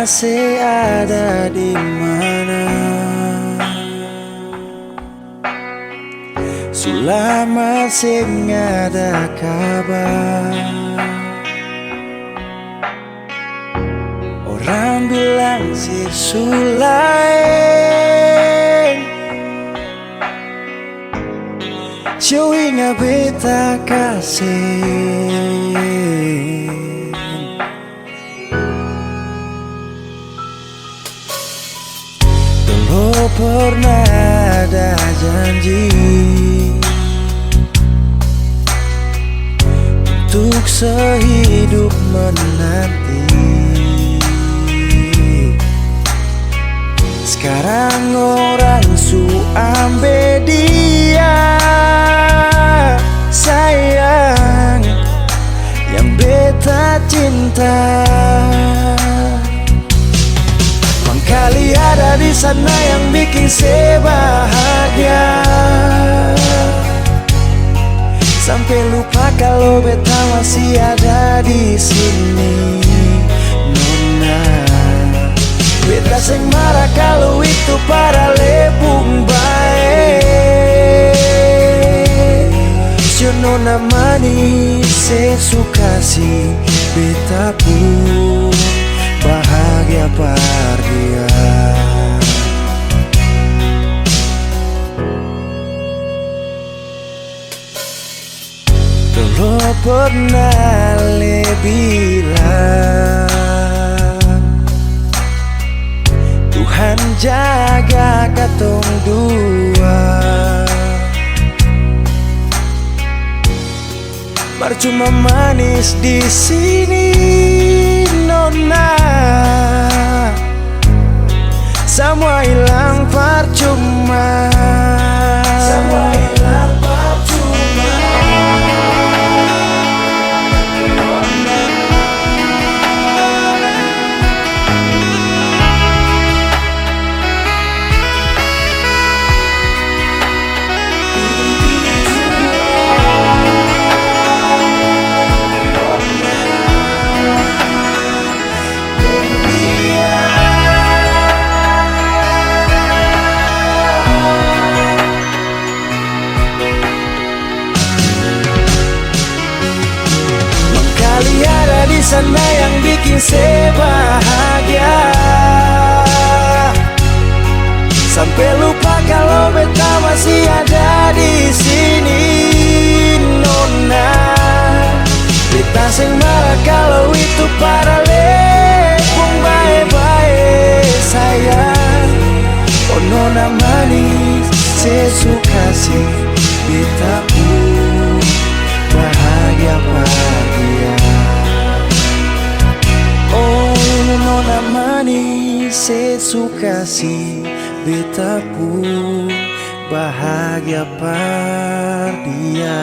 masih ada di mana? Sulah masih ada kabar. Orang bilang si Sulai Show inga beta kasih. Dulu pernah ada janji untuk sehidup menanti. Sekarang orang su ambe dia, sayang, yang beta cinta. Mangkali ada di sana yang bikin saya bahagia, sampai lupa kalau beta masih ada di sini. Nona, beta seng marah kalau itu para lebung baik. Si nona manis, saya suka si beta pun bahagia par dia. Dulu pernah le bilang Tuhan jaga katong dua, percuma manis di sini nona, semua hilang percuma. Semua hilang percuma. Ada di sana yang bikin saya bahagia, sampai lupa kalau beta masih ada di sini. Nona, beta seng marah kalau itu para lepung baik-baik sayang. Oh nona manis, saya suka si beta pun bahagia bahagia. Nona manis, saya suka si beta pun bahagia par dia.